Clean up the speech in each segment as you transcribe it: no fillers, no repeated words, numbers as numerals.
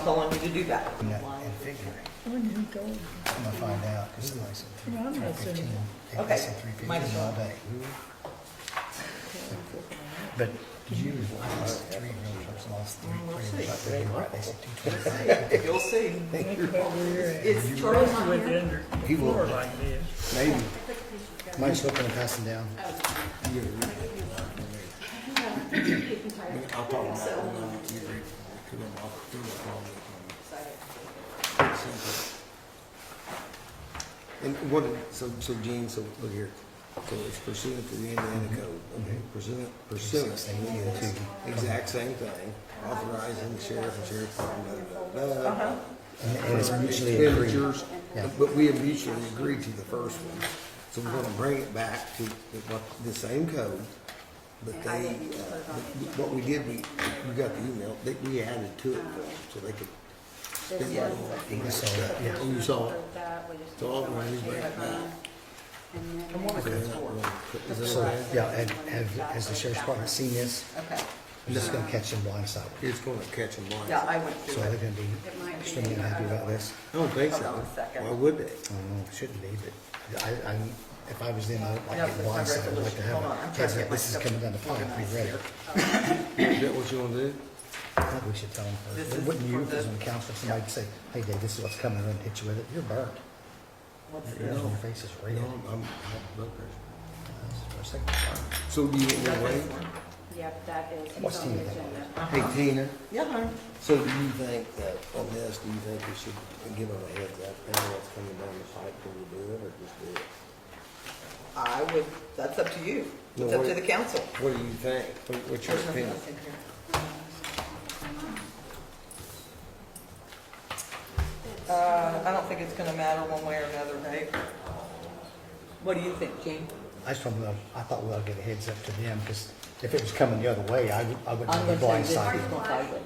calling you to do that. And figure. When you go, I'm gonna find out, because somebody said I'm not 315. saying- They Okay. said 315 Might as well. all day. But did you realize three real trucks lost three? We'll But see. they were, they said 226. You'll see. that's over here. Is Charlie not With here? under the He will. floor like this. Maybe. Mine's looking and passing down. I'll talk about it when you read, because I'm off through it all the time. And what, so Gene, so look here, so it's pursuant to the Indiana Code, okay, pursuant to the exact same thing, authorizing the sheriff and sheriff department, blah, blah, blah, blah. And it's mutually agreed. Expenditures, Yeah. but we have mutually agreed to the first one. So we're gonna bring it back to the same code, but they, what we did, we got the email, we added to it for them, so they could. Yes. I saw that, yeah. Oh, you saw it? So all we're gonna do is bring it back. And what was this for? Is it So, okay? yeah, and has the sheriff's department seen this? Okay. I'm just gonna catch them blindsided. It's gonna catch them blind. Yeah, I went So through they're it. gonna be extremely unhappy about this. I don't think Hold so. on a second. Why would they? I don't know, it shouldn't be, but if I was them, I'd like No, to get that's my blindsided. I'd like to have resolution. Hold on, I'm a trying heads to up, get this is my coming down the stuff pipe, be organized ready. here. Is that what you wanna do? I think we should tell them This first. is Wouldn't you, for if it was the- on the council, if somebody say, hey Dave, this is what's coming, and hit you with it, you're burnt. What's Your this? your face is red. No, I'm blood pressure. For a second. So do you want me to wait? Yep, that is, What's he's on the Tina think? agenda. Hey, Tina, Yeah, hon. so do you think that on this, do you think we should give them a heads up, and what's coming down the pipe, can we do it, or just do it? I would, that's up to you. No, It's up to what- the council. What do you think? What's your There's nothing opinion? else in here. I don't think it's gonna matter one way or another, Dave. What do you think, Gene? I just wanted, I thought we ought to get a heads up to them, because if it was coming the other way, I wouldn't I'm be gonna say this, blindsided. he's gonna fight it.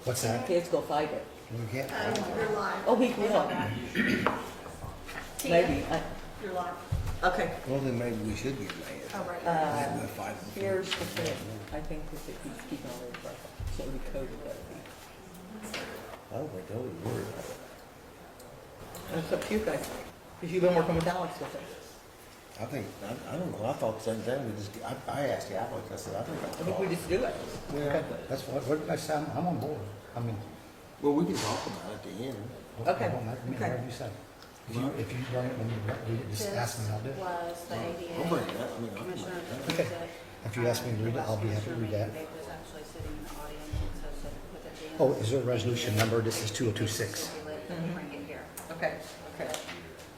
What's that? Kids go fight it. We can't. Oh, he will. Maybe. Okay. Well, then maybe we should give them a heads up. Let them fight them. Here's the thing, I think that he's keeping all his records, so we coded that. I don't think they'll be worried about it. It's up to you guys, because you've been working with Alex with it. I think, I don't know, I thought the same thing, we just, I asked Alex, I said, I think I I'll think call. we just do it. Okay, that's what I sound, I'm on board. I mean, Well, we can talk about it at the end. Okay, it won't matter to me, okay. whatever you say. If you bring it, when you read it, just ask me, and I'll do it. Was the I'll bring ADA it up, I mean, I'll bring commissioner. it up. Okay. If you ask me to read it, I'll be happy to read that. Dave was actually sitting in the audience and so said, with it being. Oh, is there a resolution number? This is 2026. Bring it here. Okay, okay.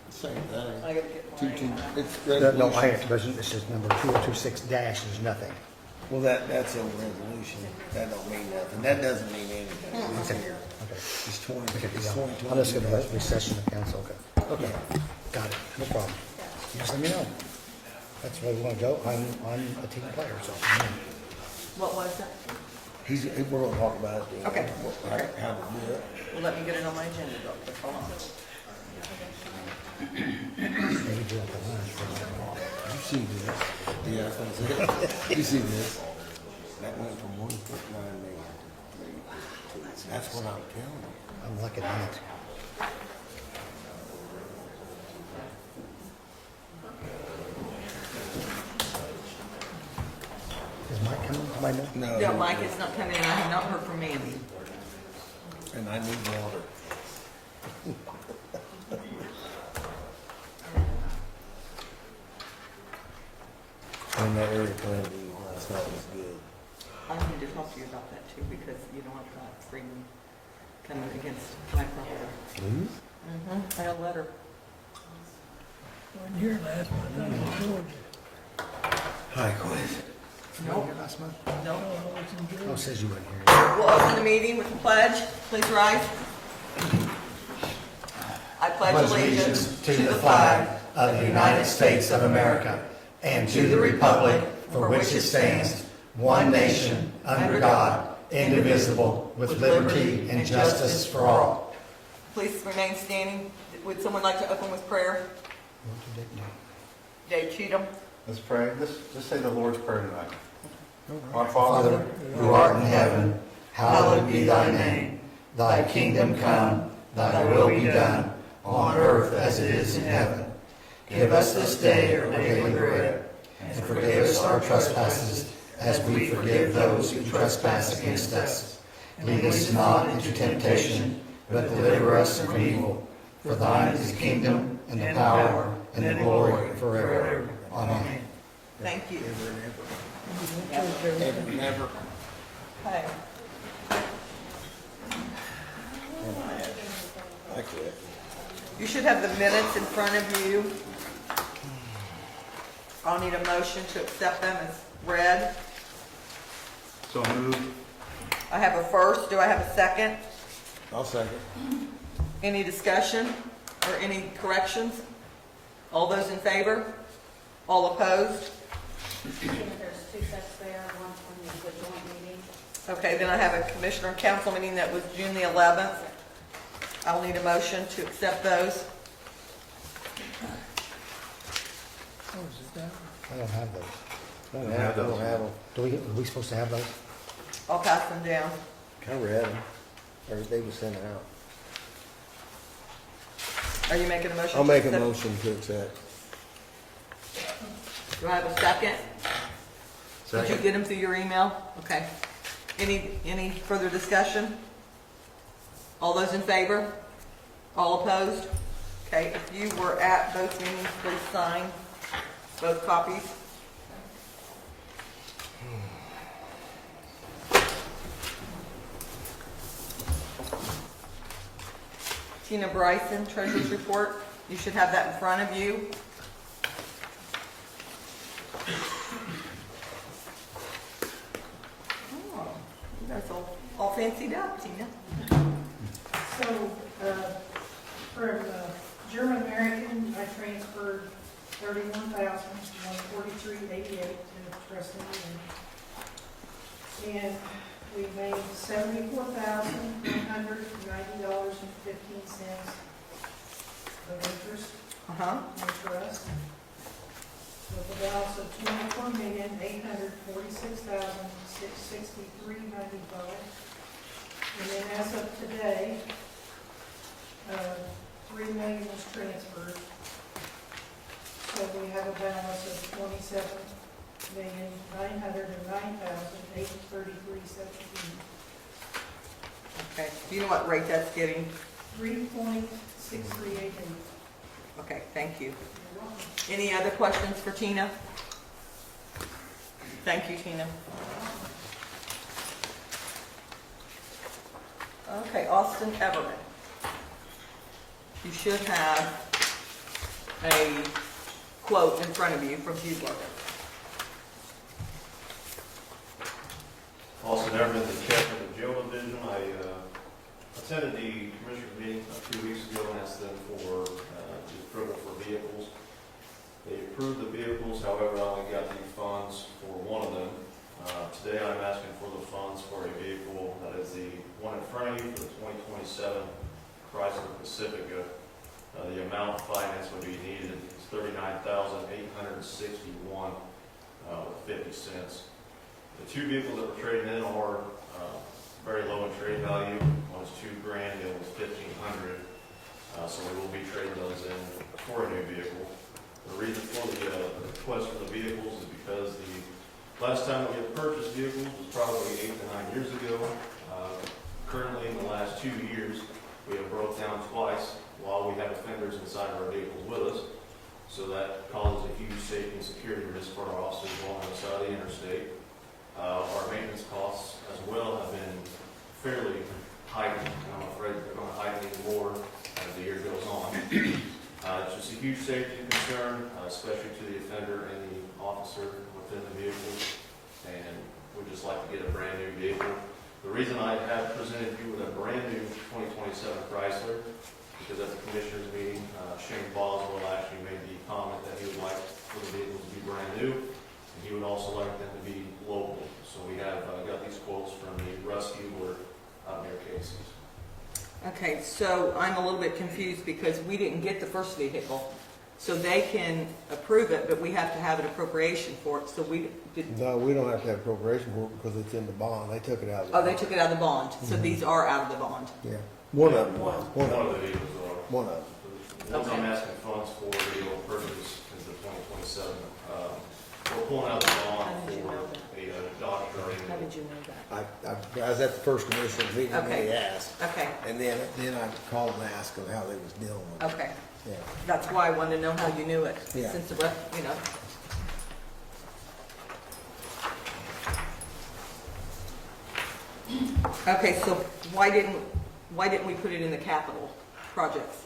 Same I thing. gotta get Two, mine. it's No, I resolution. have, this is number 2026 dash, there's nothing. Well, that's a resolution, that don't mean nothing, that doesn't mean anything. It's here. Okay. It's 20, Okay, it's yeah. 2020. I'll just go to the recession of council, okay. Okay, got it, no problem. Just let me know. That's where we want to go. I'm a team player, so. What was that? We're gonna talk about it. Okay, okay. How to do it. Well, let me get it on my agenda, real quick. Hold on. Maybe do it at the lunch. You see this? Yeah, that's what I said. You see this? That went from 1.9 million. That's what I'm telling you. I'm looking at it. Is Mike coming to my note? No. No, Mike is not coming in. I have not heard from Mandy. And I need water. And that area plan meeting last night was good. I need to talk to you about that too, because you know I've got Freeman coming against my property. Please? I got a letter. Wasn't here last month, I was in Georgia. Hi, Quinn. No. Here last month? No. I was in Oh, Georgia. it says you weren't here. We'll open the meeting with the pledge. Please rise. I pledge allegiance to the flag of the United States of America and to the republic for which it stands, one nation, under God, indivisible, with liberty and justice for all. Please remain standing. Would someone like to open with prayer? Dave Cheatham. Let's pray. Let's say the Lord's Prayer tonight. Our Father, Father, who art in heaven, hallowed be thy name. Thy kingdom come, thy will be done, on earth as it is in heaven. Give us this day our daily bread, and forgive us our trespasses, as we forgive those who trespass against us. Lead us not into temptation, but deliver us from evil. For thine is the kingdom, and the power, and the glory forever. Amen. Thank you. Ever, never. Okay. I quit. You should have the minutes in front of you. I'll need a motion to accept them as read. So moved. I have a first. Do I have a second? I'll second. Any discussion or any corrections? All those in favor? All opposed? There's two sets there, one from the joint meeting. Okay, then I have a commissioner and council meeting that was June the 11th. I'll need a motion to accept those. Oh, is it that? I don't have those. I don't have those. Are we supposed to have those? I'll pass them down. I read them, or they were sent out. Are you making a motion? I'll to make a accept? motion to accept. Do I have a second? Did you Second. get them through your email? Okay. Any further discussion? All those in favor? All opposed? Okay, if you were at both meetings, please sign both copies. Tina Bryson, Treasurer's Report. You should have that in front of you. Oh, you guys all fancied up, Tina. So, from German American, I transferred $31,143.88 to trust and living. And we made $74,190.15 of interest Uh-huh. in the trust, with a balance of $24,846,663.95. And then as of today, 3 million was transferred. So we have a balance of 27,909,833.17. Okay. Do you know what rate that's getting? 3.638. Okay, thank you. Any other questions for Tina? Thank you, Tina. Okay, Austin Everman. You should have a quote in front of you from Bugler. Austin Everman, the chairman of the jail division. I attended the commissioner's meeting a few weeks ago and asked them for the approval for vehicles. They approved the vehicles, however, I only got the funds for one of them. Today I'm asking for the funds for a vehicle that is the one in front of you for the 2027 Chrysler Pacifica. The amount financed would be needed is $39,861 with 50 cents. The two vehicles that we're trading in are very low in trade value. One is $2,000, the other was $1,500. So we will be trading those in for a new vehicle. The reason for the request for the vehicles is because the last time that we had purchased vehicles was probably 8 to 9 years ago. Currently, in the last 2 years, we have broke down twice while we have offenders inside of our vehicles with us. So that causes a huge safety and security risk for our officers along the side of the interstate. Our maintenance costs as well have been fairly heightened, and I'm afraid they're going to heighten even more as the year goes on. It's just a huge safety concern, especially to the offender and the officer within the vehicle, and we'd just like to get a brand new vehicle. The reason I have presented you with a brand new 2027 Chrysler, because at the commissioners meeting, Shane Boswell actually made the comment that he would like for the vehicles to be brand new, and he would also like them to be local. So we have got these quotes from the Russ Hubler out near Casey's. Okay, so I'm a little bit confused because we didn't get the first vehicle. So they can approve it, but we have to have an appropriation for it, so we did, No, we don't have to have appropriation for it because it's in the bond. They took it out of the oh, bond. they took it out of the bond, so these are out of the bond. Yeah, one of them was, One of the vehicles are. one of them. The ones I'm asking funds for, the purchase is the 2027. We're pulling out the bond How did you know for a Dodge How Durango. did you know that? I was at the first commission meeting when Okay. they asked. Okay, And then I called and asked them how they was dealing with it. okay. Yeah. That's why I wanted to know how you knew it, Yeah. since it was, you know. Okay, so why didn't we put it in the capital projects,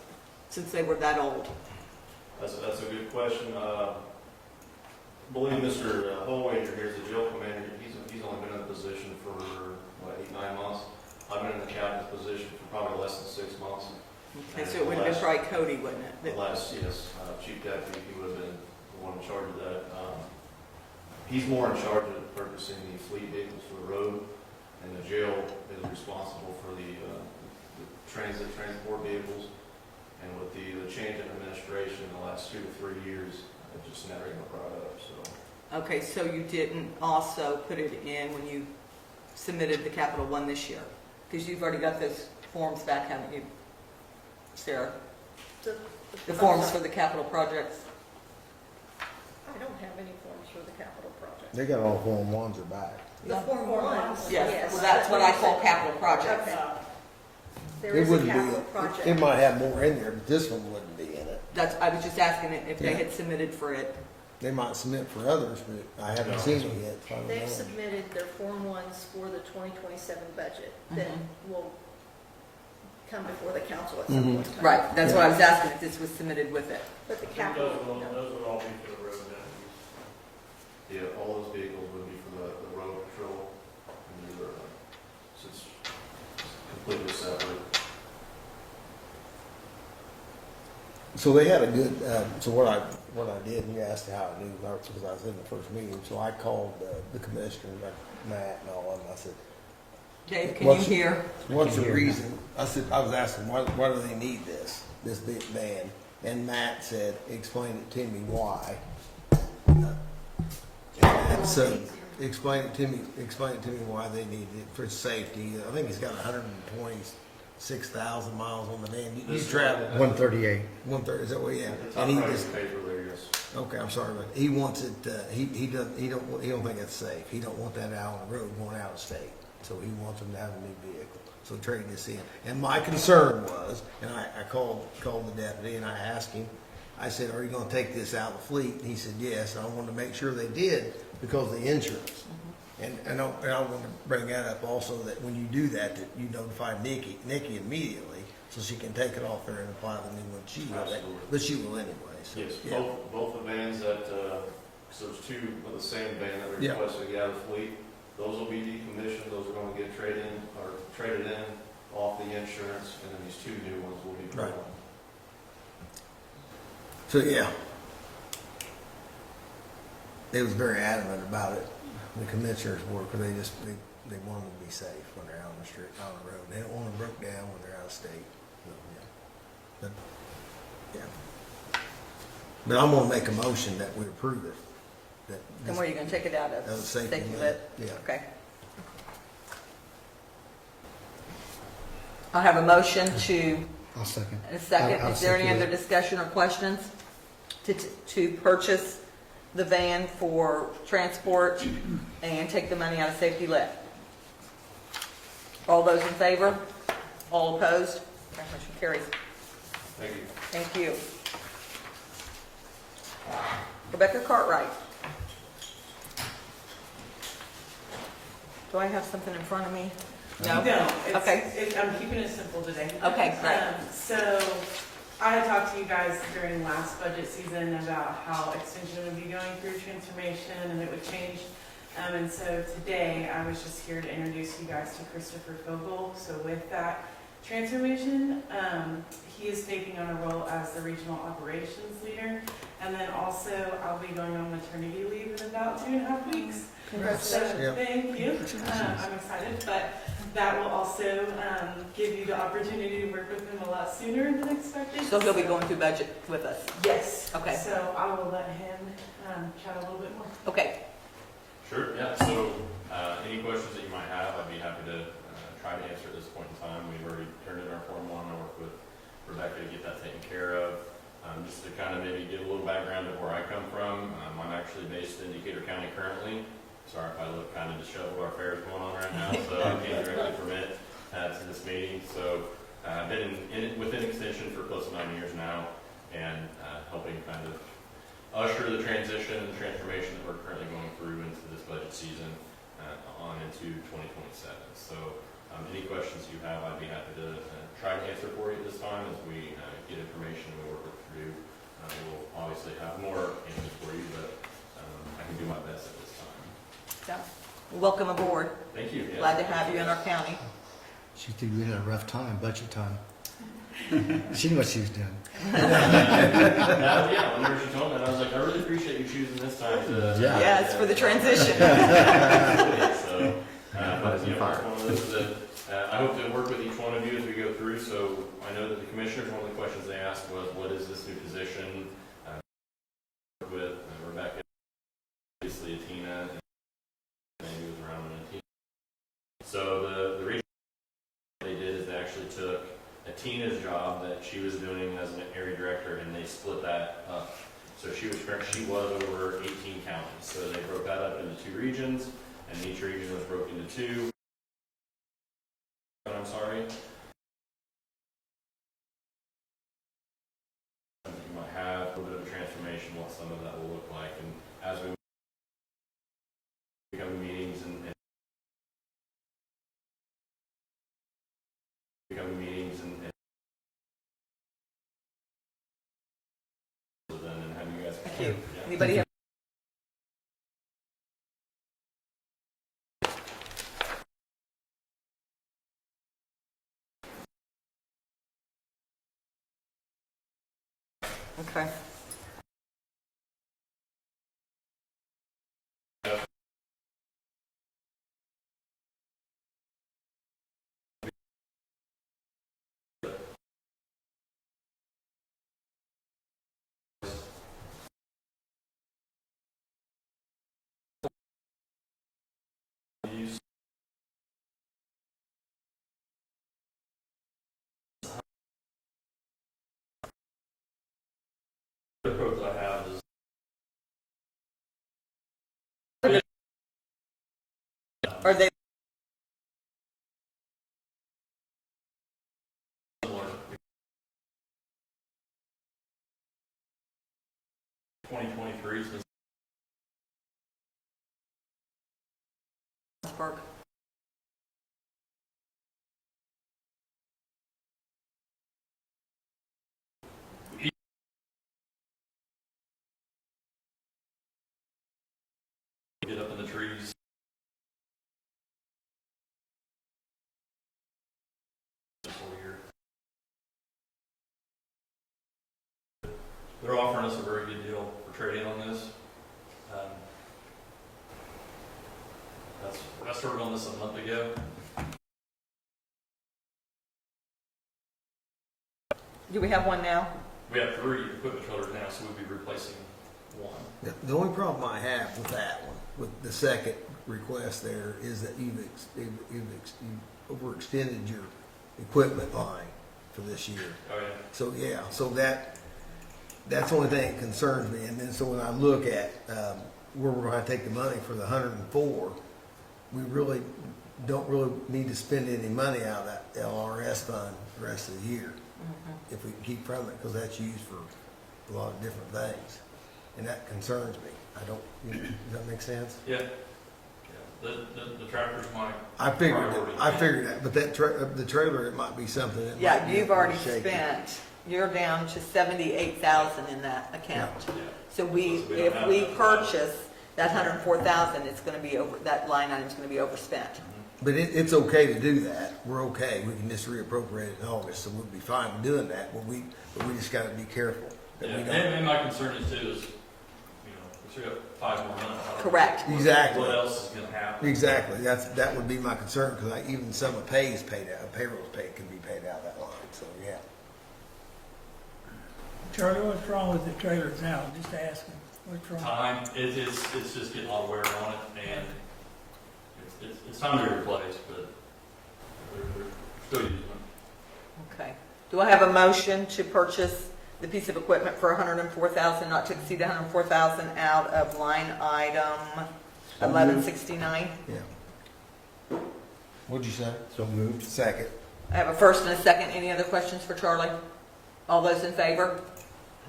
since they were that old? That's a good question. Believe Mr. Holwager here is the jail commander. He's only been in the position for, what, 8, 9 months? I've been in the captain's position for probably less than 6 months. Okay, so it would have been probably Cody, wouldn't it? The last, yes, chief deputy, he would have been the one in charge of that. He's more in charge of purchasing the fleet vehicles for the road, and the jail is responsible for the transport vehicles. And with the change in administration in the last 2 to 3 years, it just never got brought up, so. Okay, so you didn't also put it in when you submitted the Capital One this year? Because you've already got those forms back, haven't you, Sarah? The forms for the capital projects? I don't have any forms for the capital project. They got all Form 1s are back. The Form 1s, Yes, well, that's what I call capital projects. Okay. There It is a wouldn't capital be, project. it might have more in there, but this one wouldn't be in it. That's, I was just asking it if they Yeah. had submitted for it. They might submit for others, but I haven't seen it yet. So I don't They've know. submitted their Form 1s for the 2027 budget that will come before the council at some point in time. Right, that's what I was asking, if this was submitted with it. But the capital, no. Those would all be for the road deputies. Yeah, all those vehicles would be for the road patrol, and they're, so it's completely separate. So they had a good, so what I did, and you asked how I knew, because I was in the first meeting, so I called the commissioner, like Matt and all of them, I said, Dave, can you What's- hear? what's the reason? I said, I was asking, why do they need this big van? And Matt said, explain it to me why. And so, explain it to me why they need it for safety. I think he's got 126,000 miles on the van. You travel 138. 130, is that what, yeah? It's And on he the just, paper there, yes. okay, I'm sorry, but he wants it, he don't think it's safe. He don't want that out on the road going out of state. So he wants them to have a new vehicle. So trading this in. And my concern was, and I called the deputy and I asked him, I said, are you gonna take this out of the fleet? And he said, yes. And I wanted to make sure they did because of the insurance. And I want to bring that up also, that when you do that you notify Nikki immediately so she can take it off there and apply the new one. She will, Absolutely. but she will anyway. So, Yes, yeah. both the vans that, so there's two of the same van that we Yeah. requested to get out of the fleet. Those will be decommissioned, those are gonna get traded in off the insurance, and then these two new ones will be put Right. on. So, yeah. They was very adamant about it, the commissioners were, because they want them to be safe when they're out on the street, out on the road. They don't want them broke down when they're out of state. So, yeah. But, yeah. But I'm gonna make a motion that we approve it. That And where are you gonna take it out of? Out of safety Safety net, lit? yeah. Okay. I'll have a motion to, I'll second. and a second, I'll is there any second other it. discussion or questions? To purchase the van for transport and take the money out of safety lit? All those in favor? All opposed? Okay, motion carries. Thank you. Thank you. Rebecca Cartwright. Do I have something in front of me? No? You don't. Okay. I'm keeping it simple today. Okay, great. So I had talked to you guys during last budget season about how extension would be going through transformation and it would change. And so today I was just here to introduce you guys to Christopher Fogel. So with that transformation, he is taking on a role as the regional operations leader. And then also I'll be going on maternity leave in about 2.5 weeks. So, Yeah. thank you. I'm excited, but that will also give you the opportunity to work with him a lot sooner than expected. So he'll be going through budget with us. Yes. Okay. So I will let him chat a little bit more. Okay, Sure, yeah, so, any questions that you might have, I'd be happy to, try to answer at this point in time. We've already turned in our Form 1, I work with Rebecca to get that taken care of. Just to kind of maybe give a little background of where I come from, I'm actually based in Decatur County currently. Sorry if I look kind of disheveled, our fair is going on right now, so I can't directly permit, to this meeting. So, I've been within Extension for close to 9 years now, and, helping kind of usher the transition and the transformation that we're currently going through into this budget season on into 2027. So any questions you have, I'd be happy to try to answer for you this time as we get information and we work with Purdue. We'll obviously have more answers for you, but I can do my best at this time. so, welcome aboard. Thank you. Yeah. Glad to have you in our county. She threw you in at a rough time, budget time. She knew what she was doing. Yeah, whenever she told me that, I was like, I really appreciate you choosing this time to. Yeah. Yes, for the transition. So, but you know, it's one of those that I hope to work with each one of you as we go through. So I know that the commissioners, one of the questions they asked was, what is this new position? With Rebecca, obviously Atina, and maybe was around when Atina. So the reason they did is they actually took Atina's job that she was doing as an area director, and they split that up. So she was over 18 counties. So they broke that up into 2 regions, and each region was broken into 2. I'm sorry. You might have a little bit of a transformation, what some of that will look like, and as we become meetings and then have you guys. Thank you. Yeah. Anybody have? Okay. The approach I have is Are they? similar. 2023 is Pittsburgh. get up in the trees. They're offering us a very good deal for trading on this. I started on this a month ago. Do we have one now? We have 3 equipment trailers now, so we'll be replacing 1. The only problem I have with that one, with the second request there, is that you've overextended your equipment line for this year. Oh yeah. So, yeah, so that's the only thing that concerns me. And then, so when I look at where we're going to take the money for the 104, we really don't really need to spend any money out of that LRS fund the rest of the year, if we can keep from it, because that's used for a lot of different things. And that concerns me. I don't, does that make sense? Yeah. The tractor's my I priority. figured that, but that the trailer, it might be something that Yeah, might be you've already shaky. spent, you're down to 78,000 in that account. Yeah. So So we don't if have we that. purchase that 104,000, it's gonna be over, that line item's gonna be overspent. But it's okay to do that. We're okay. We can just reappropriate it in August, so we'll be fine with doing that. But we just got to be careful that Yeah, we don't. and my concern is too is, you know, still got 5 more months. Correct. Exactly. What else is gonna happen? Exactly, that would be my concern, because even some of pay is paid out, payroll's paid, can be paid out of that line, so, yeah. Charlie, what's wrong with the trailers now? Just asking. What's wrong? Time, it's just getting a lot of wear on it, and it's time to replace, but we're still using it. Okay. Do I have a motion to purchase the piece of equipment for $104,000, not to exceed $104,000 out of line item 1169? Yeah. What'd you say? So moved. Second. I have a first and a second. Any other questions for Charlie? All those in favor?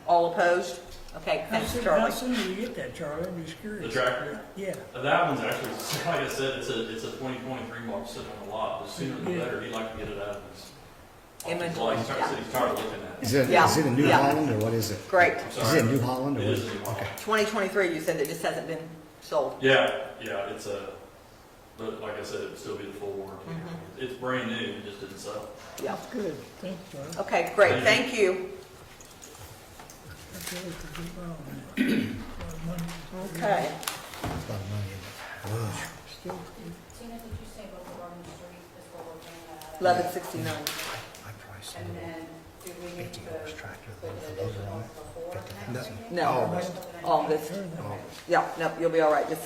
All opposed? Okay, How thanks, soon, Charlie. how soon do you get that, Charlie? I'm just The curious. tractor, Yeah. that one's actually, like I said, it's a 2023 model sitting on the lot. The sooner the better. He'd like to get it out of his Inventory, He's tired of looking at it. Is it, Yeah, is it a New yeah. Holland or what is it? Great. I'm Is sorry. it New Holland or It what? is a new model. Okay. 2023, you said it just hasn't been sold. Yeah, it's but like I said, it would still be the full warranty. Mhm. It's brand new, it just didn't sell. Yeah. That's good. Thanks, Charlie. Okay, great. Thank you. That's really a good problem, man. A lot of money. Okay. That's a lot of money, isn't it? Still, Tina, did you say what Garden Street is what we're looking at? 1169. I probably sold And it. then, do we need to 50 horse tractor put with an a loader additional on it. before No. next meeting? No. August. Yeah, no, you'll be all right. Just,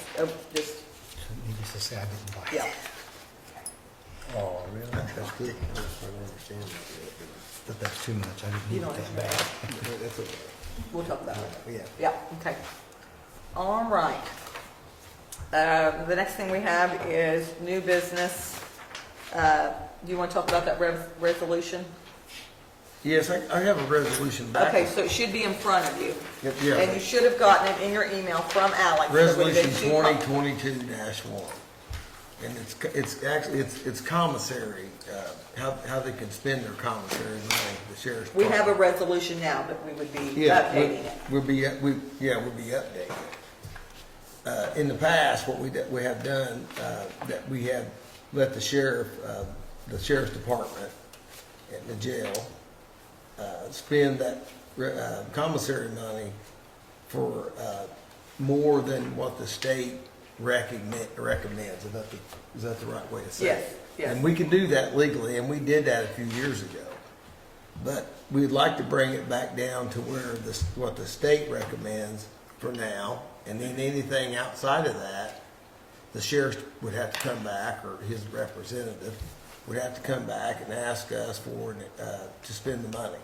Needless to say, I didn't buy it. yeah. Oh, really? That's good. I don't understand that yet, But that's too much. I didn't You need don't it have that to. bad. but that's okay. We'll talk about it. Yeah. Yeah, okay. All right. The next thing we have is new business. Do you want to talk about that resolution? Yes, I have a resolution back. Okay, so it should be in front of you. Yeah. And you should have gotten it in your email from Alex. There would have been Resolution two 2022-1. And it's actually, it's commissary, how they can spend their commissary money, the sheriff's We department. have a resolution now, but we would be Yeah, updating it. we'll be updating it. In the past, what we have done, that we have let the sheriff's department and the jail, spend that, commissary money for, more than what the state recommends. Is that the right way to say it? Yes, yes. And we can do that legally, and we did that a few years ago. But we'd like to bring it back down to where what the state recommends for now, and then anything outside of that, the sheriff would have to come back, or his representative would have to come back and ask us for, to spend the money.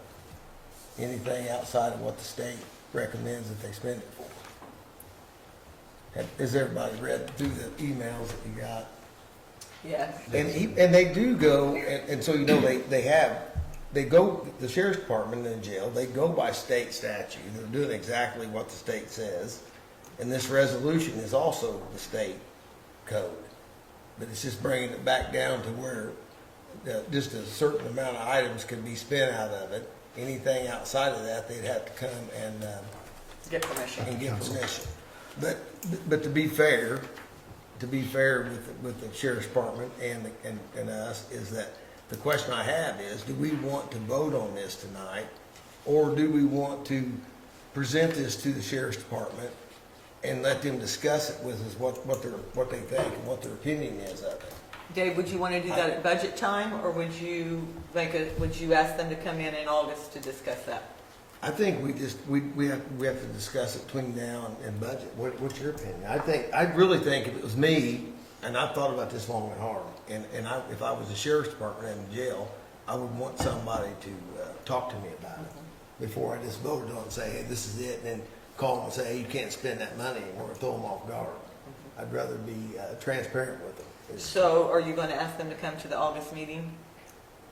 Anything outside of what the state recommends that they spend it for. Has everybody read through the emails that you got? Yes. And they do go, and so you know, they go, the sheriff's department and jail, they go by state statute. They're doing exactly what the state says. And this resolution is also the state code. But it's just bringing it back down to where just a certain amount of items can be spent out of it. Anything outside of that, they'd have to come and Get permission. get permission. But to be fair with the sheriff's department and us, is that the question I have is, do we want to vote on this tonight? Or do we want to present this to the sheriff's department and let them discuss it with us, what they think and what their opinion is of it? Dave, would you want to do that at budget time, or would you ask them to come in August to discuss that? I think we have to discuss it between now and budget. What's your opinion? I really think if it was me, and I've thought about this long and hard, and if I was the sheriff's department and jail, I would want somebody to talk to me about it before I just voted on it and say, hey, this is it, and then call them and say, hey, you can't spend that money anymore, or throw them off guard. I'd rather be transparent with them. So are you going to ask them to come to the August meeting?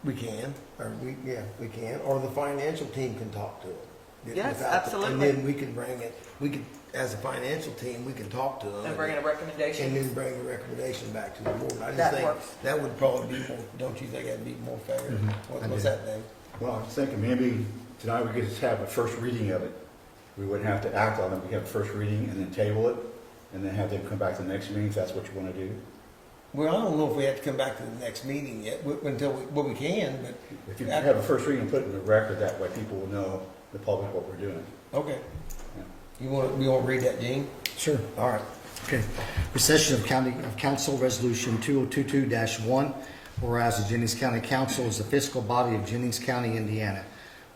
We can, we can, or the financial team can talk to them. Yes, Without absolutely. And then we can bring it, as a financial team, we can talk to them. And bring in a And recommendation? then bring the recommendation back to the board. I just That think works. that would probably be more, don't you think that'd be more fair? I What's do. that, Dave? Well, I was thinking maybe tonight we could just have a first reading of it. We wouldn't have to act on it. We could have a first reading and then table it, and then have them come back to the next meeting if that's what you want to do. Well, I don't know if we have to come back to the next meeting yet, well, we can, but. If you have a first reading and put it in the record, that way people will know, the public, what we're doing. Okay. You want to read that, Gene? Sure. All right. Okay. Recession of Council Resolution 2022-1, whereas the Jennings County Council is the fiscal body of Jennings County, Indiana.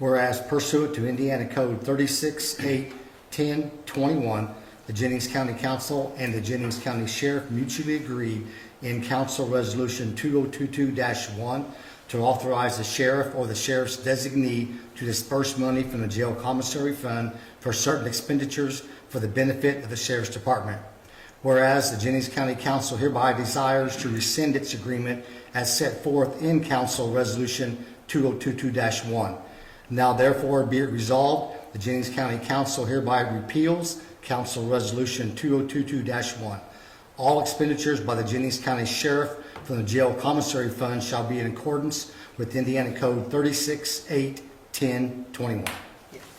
Whereas pursuant to Indiana Code 36.8.10.21, the Jennings County Council and the Jennings County Sheriff mutually agreed in Council Resolution 2022-1 to authorize the sheriff or the sheriff's designee to disperse money from the jail commissary fund for certain expenditures for the benefit of the sheriff's department. Whereas the Jennings County Council hereby desires to rescind its agreement as set forth in Council Resolution 2022-1. Now therefore be it resolved, the Jennings County Council hereby repeals Council Resolution 2022-1. All expenditures by the Jennings County Sheriff from the jail commissary fund shall be in accordance with Indiana Code 36.8.10.21.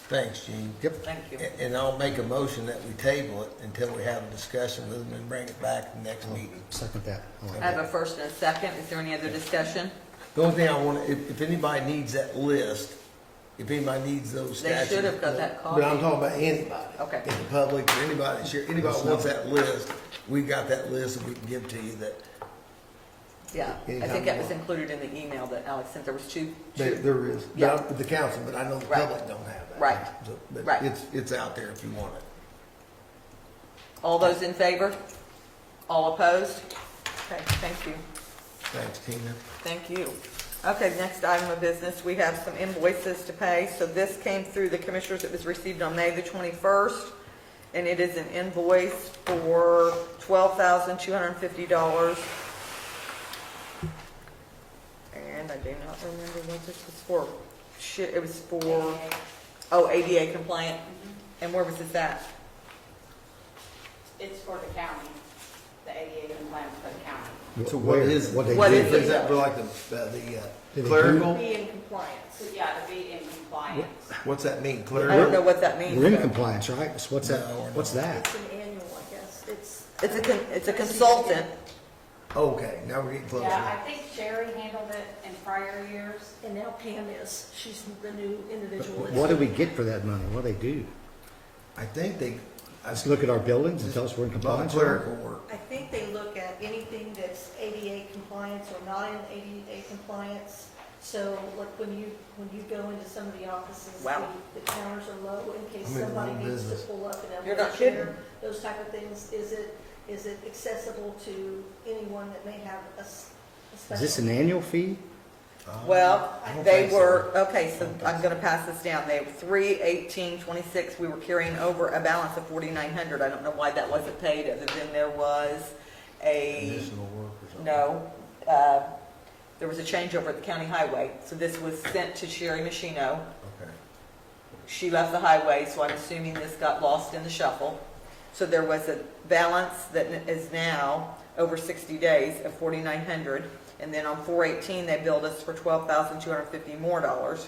Thanks, Gene. Yep. Thank you. And I'll make a motion that we table it until we have a discussion with them and bring it back the next meeting. Second that. I like I have that. a first and a second. Is there any other discussion? The only thing I want to, if anybody needs that list, if anybody needs those They statutes. should have got that copy. But I'm talking about anybody. Okay. In the public, or anybody, anybody wants that list, we got that list that we can give to you that. Yeah, I Anytime think you that was want. included in the email that Alex sent. There was two. There is. Yeah. The council, but I know the Right. public don't have that. Right. So, but Right. it's out there if you want it. All those in favor? All opposed? Okay, thank you. Thanks, Tina. Thank you. Okay, next item of business, we have some invoices to pay. So this came through the commissioners. It was received on May the 21st, and it is an invoice for $12,250. And I do not remember what this was for. It was for, ADA compliant. And where was this at? It's for the county, the ADA compliance for the county. So what is, What they What do? is it? is that for like the Did they clerical? Be in compliance. So, yeah, to be in compliance. What's that mean, I don't clerical? know what that means. We're in compliance, right? So what's that? No, we're not. What's that? It's an annual, I guess. It's a consultant. Okay, now we're getting closer. Yeah, I think Sherry handled it in prior years. And now Pam is, she's the new individual. What do we get for that money? What do they do? I think they, Just look at our buildings and tell us we're in a lot of compliance? clerical work. I think they look at anything that's ADA compliance or not in ADA compliance. So like when you go into some of the offices, Wow. the counters are low in case I'm in somebody one needs to business. pull up an You're not elevator, those type of things. Is it accessible to anyone that may have a special? Is this an annual fee? Well, I don't they think so. were, okay, so I'm gonna pass this down. They were 3/18/26. We were carrying over a balance of 4,900. I don't know why that wasn't paid, other than there was Additional work or something. no, there was a changeover at the county highway. So this was sent to Sherry Machino. Okay. She left the highway, so I'm assuming this got lost in the shuffle. So there was a balance that is now over 60 days of 4,900. And then on 4/18, they billed us for $12,250 more dollars.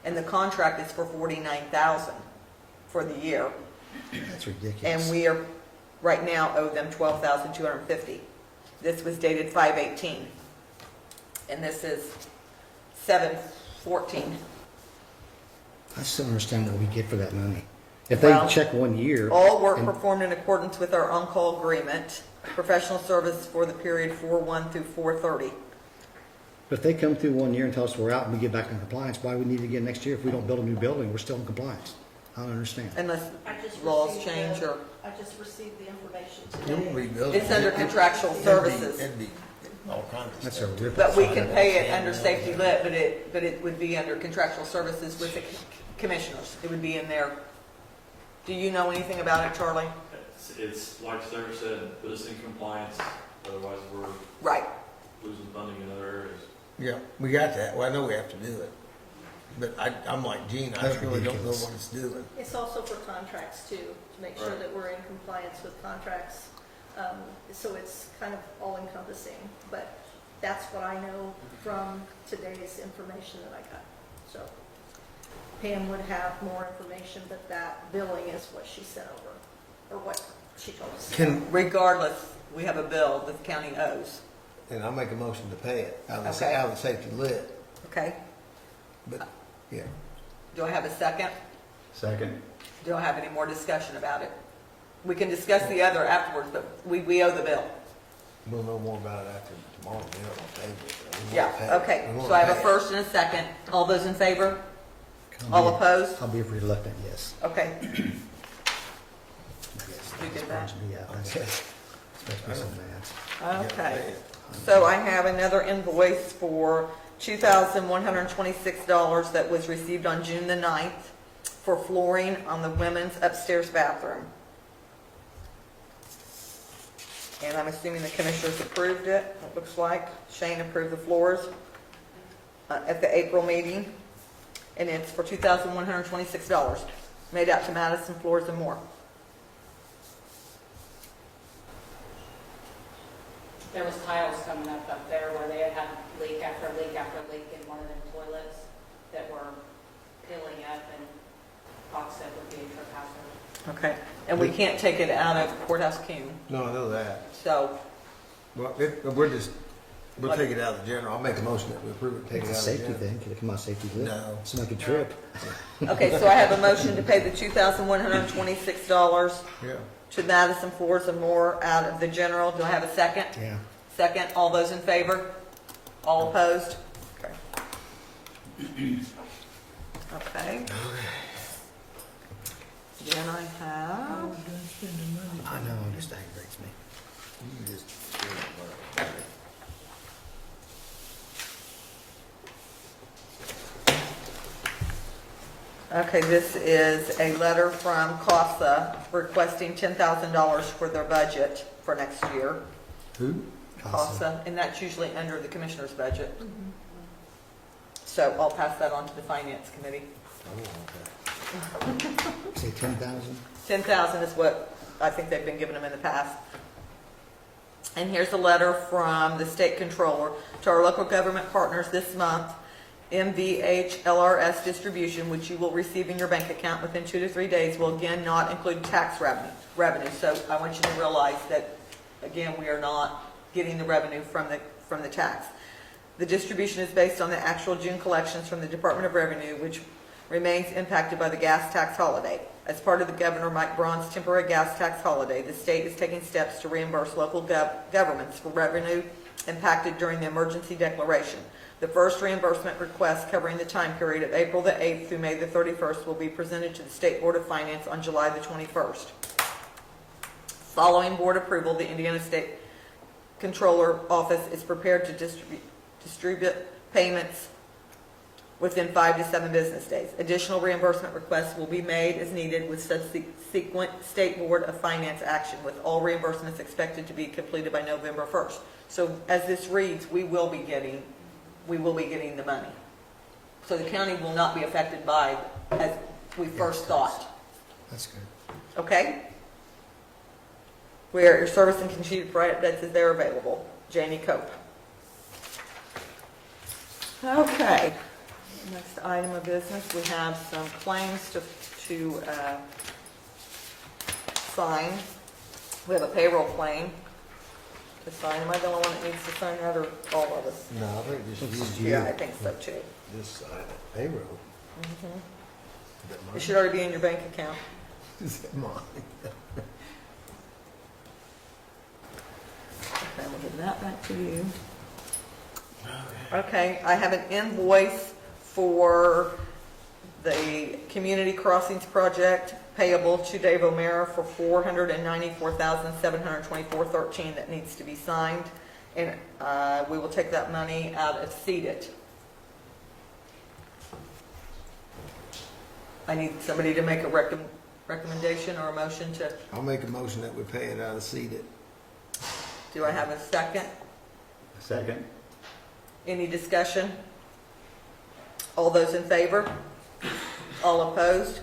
And the contract is for $49,000 for the year. That's ridiculous. And we are, right now, owe them $12,250. This was dated 5/18. And this is 7/14. I still don't understand what we get for that money. If they Well, check 1 year. All work and- performed in accordance with our on-call agreement, professional service for the period 4/1 through 4/30. If they come through 1 year and tell us we're out and we get back in compliance, why we need to get next year? If we don't build a new building, we're still in compliance. I don't understand. Unless I just laws received change the- or, I just received the information You won't today. rebuild it's it. under contractual It'd be- services. It'd be all kinds of That's a stuff. rip. But we can pay it under safety lit, but it would be under contractual services with the commissioners. It would be in there. Do you know anything about it, Charlie? It's like Sarah said, put us in compliance, otherwise we're Right. losing funding in other areas. Yeah, we got that. Well, I know we have to do it. But I'm like Gene, I That's really don't know ridiculous. what it's doing. It's also for contracts too, to make sure Right. that we're in compliance with contracts. So it's kind of all encompassing, but that's what I know from today's information that I got. So Pam would have more information, but that billing is what she sent over, or what she told us. Regardless, we have a bill that the county owes. And I'll make a motion to pay it out of Okay. the safety lit. Okay? But, yeah. Do I have a second? Second. Do I have any more discussion about it? We can discuss the other afterwards, but we owe the bill. We'll know more about it after tomorrow, we don't want to pay it. We wanna pay Yeah, it. okay. We wanna So I have a pay it. first and a second. All those in favor? All opposed? I'll be reluctant, yes. Okay. Yes, You get that that? burns me out. That's it. Makes me so mad. Okay. So I have another invoice for $2,126 that was received on June the 9th for flooring on the women's upstairs bathroom. And I'm assuming the commissioners approved it, it looks like. Shane approved the floors at the April meeting. And it's for $2,126, made out to Madison Floors and More. There was tiles coming up there where they had had leak after leak after leak in one of them toilets that were peeling up, and Fox said would be a trip hazard. Okay. And we can't take it out of courthouse Q. No, I know that. So, Well, we'll take it out of the general. I'll make a motion that we approve it, take it It's a out of the safety general. thing. Could it come out safety good? No. It's like a trip. okay, so I have a motion to pay the $2,126 Yeah. to Madison Floors and More out of the general. Do I have a second? Yeah. Second. All those in favor? All opposed? Okay. Okay. Then I have, We're done spending money. I know, it just aggravates me. You can just. okay, this is a letter from CASA requesting $10,000 for their budget for next year. Who? CASA, and that's usually under the commissioner's budget. So I'll pass that on to the finance committee. Oh, okay. Say 10,000? 10,000 is what I think they've been giving them in the past. And here's a letter from the state controller to our local government partners this month. MVH LRS distribution, which you will receive in your bank account within 2 to 3 days, will again not include tax revenue. So I want you to realize that, again, we are not getting the revenue from the tax. The distribution is based on the actual June collections from the Department of Revenue, which remains impacted by the gas tax holiday. As part of the Governor Mike Braun's temporary gas tax holiday, the state is taking steps to reimburse local governments for revenue impacted during the emergency declaration. The first reimbursement request covering the time period of April the 8th through May the 31st will be presented to the State Board of Finance on July the 21st. Following board approval, the Indiana State Controller Office is prepared to distribute payments within 5 to 7 business days. Additional reimbursement requests will be made as needed with subsequent State Board of Finance action, with all reimbursements expected to be completed by November 1st. So as this reads, we will be getting the money. So the county will not be affected by, as we first thought. That's good. Okay? We are your service and continue to provide updates as they're available. Janie Cope. Okay. Next item of business, we have some claims to sign. We have a payroll claim to sign. Am I the only one that needs to sign that, or all of us? No, I think just you. Yeah, I think so too. Just sign it. Payroll. Mhm. Is that It mine? should already be in your bank account. Is that mine? Okay, we'll give that back to you. Okay, I have an invoice for the Community Crossings Project payable to Dave O'Mara for $494,724.13 that needs to be signed. And we will take that money out of Seedit. I need somebody to make a recommendation or a motion to, I'll make a motion that we pay it out of seeded. do I have a second? Second? Any discussion? All those in favor? All opposed?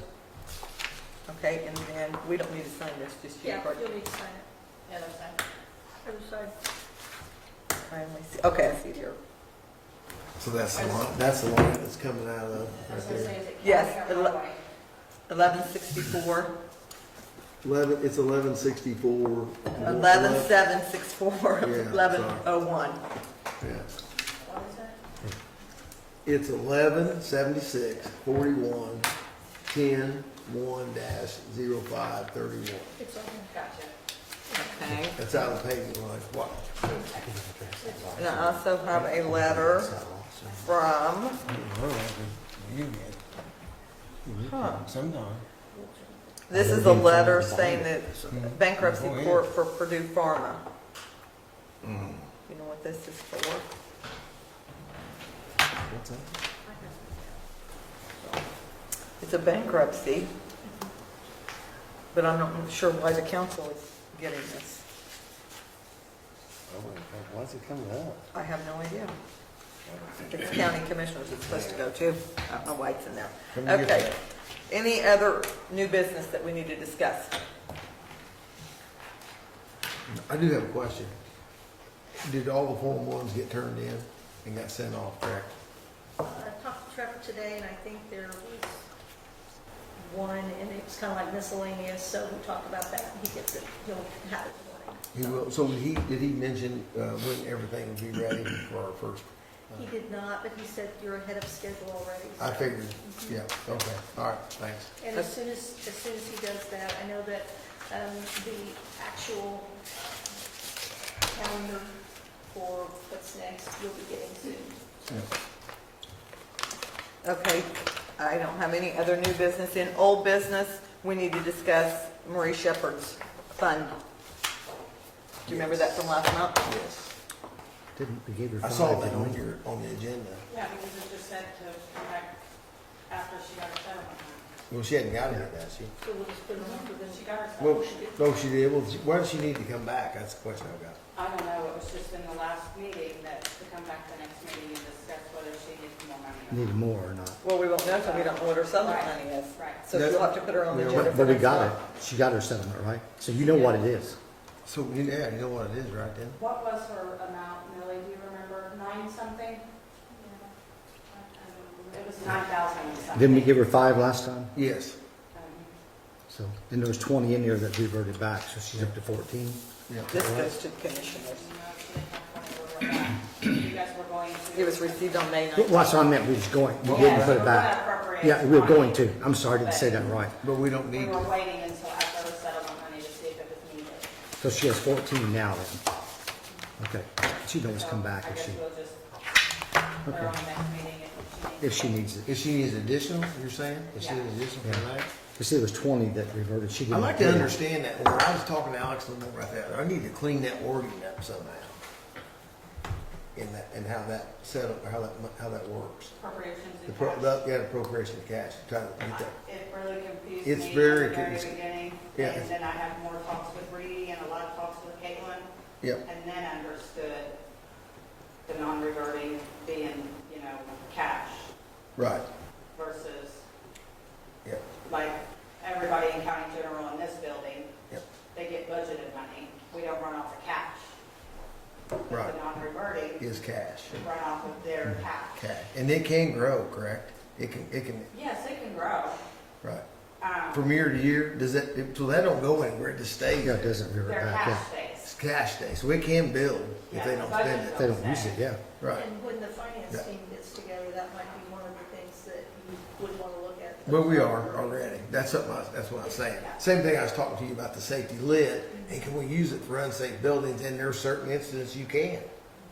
Okay, and then we don't need to sign this, just you. Yeah, correct? you'll need to sign it. The other side. Other side. I only see- Okay, I see it here. So that's the line, that's the line that's coming out of I was right gonna say, there. is it Yes, county or highway? 1164, 1164. 11764, Yeah, 1101. Yeah. What is that? It's 1176 41 10-1-0531. It's on there. Gotcha. Okay. That's out of the payment line. What? And I also have a letter from, Sometime. this is a letter saying that bankruptcy court for Purdue Pharma. You know what this is for? What's that? It's a bankruptcy, but I'm not sure why the council is getting this. Why's it coming up? I have no idea. It's county commissioners it's supposed to go to. I don't know why it's in there. Come and get Okay. that. Any other new business that we need to discuss? I do have a question. Did all the Form 1s get turned in and got sent off, correct? I talked to Trevor today, and I think there was one, and it was kind of like miscellaneous, so we talked about that, and he gets it, he'll have it in the morning. He will, so did he mention when everything will be ready for our first? He did not, but he said you're ahead of schedule already. I figured, yeah, okay, all right, thanks. And as soon as he does that, I know that the actual calendar for what's next, you'll be getting soon. Okay, I don't have any other new business. In old business, we need to discuss Marie Shepherd's fund. Do you remember that from last month? Yes. Didn't we give her I five? saw that didn't we? on the agenda. Yeah, because it just said to come back after she got her settlement. Well, she hadn't got it yet, has she? So we'll just put it on for the, She got her Well, settlement. no, she did. Well, why does she need to come back? That's the question I've got. I don't know, it was just in the last meeting that to come back the next meeting and discuss whether she needs more money or not. Need more or not? Well, we won't know until we don't know what her settlement money is. Right. So you'll have to put her on the Yeah, agenda. But for we next got it. month. She got her settlement, right? So you know what it is. So, yeah, you know what it is, right then? What was her amount, Millie, do you remember, 9 something? It was 9,000 something. Didn't we give her 5 last time? Yes. So, and there was 20 in there that reverted back, so she's up to 14. Yeah. This goes to the commissioners. You guys were going to. It was received on May Well, 19th. that's what I meant, we was going, we Yeah, didn't put we're it gonna back. appropriate Yeah, we were money. going to. I'm sorry, I didn't say that right. But we don't We need were to. waiting until after her settlement money to see if it was needed. So she has 14 now then. Okay, she can always come back I if guess she, we'll just put her on the next meeting if she needs it. If she needs additional, you're saying? If she needs additional for Yeah. that? You see, there was 20 that reverted, she I'd didn't. like to get it. understand that more. I was talking to Alex a little more about that. I need to clean that wording up somehow. In that, and how that how that works. Appropriations The and pro, cash. the appropriation of cash, trying to get that. It really confused It's me very at the very confusing. beginning. Yeah. And then I had more talks with Reedy and a lot of talks with Caitlin. Yep. And then understood the non-reverting being, cash Right. versus Yep. like everybody in county general in this building. Yep. They get budgeted money. We don't run off of cash. Right. The non-reverting Is cash. run off of their cash. Cash. And it can grow, correct? It can, Yes, it can grow. right. Um, From year to year, does that, so that don't go anywhere, it just stays Yeah, there. it doesn't revert Their back, yeah. cash stays. It's cash day, so it can build if Yeah, they the don't budget spend it. If they don't use it, yeah. Right. and when the finance Yeah. team gets together, that might be one of the things that you would want to look at. Well, we are already. That's something that's what I'm saying. Same thing I was talking to you about the safety lid, and can we use it for unsafe buildings? And there are certain instances you can,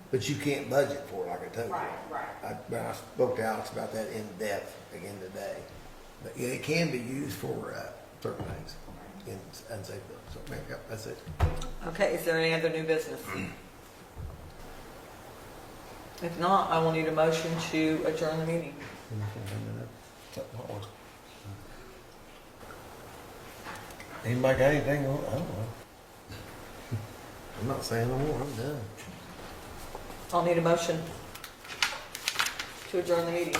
but you can't budget for it, like I told you. Right. I spoke to Alex about that in depth again today. But yeah, it can be used for certain things in unsafe buildings. So, yeah, that's it. Okay, is there any other new business? If not, I will need a motion to adjourn the meeting. Anybody got anything? I don't know. I'm not saying no more. I'm done. I'll need a motion to adjourn the meeting.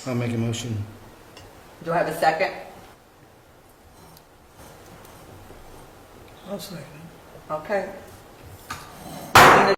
I'll make a motion. Do I have a second? I'll second. Okay,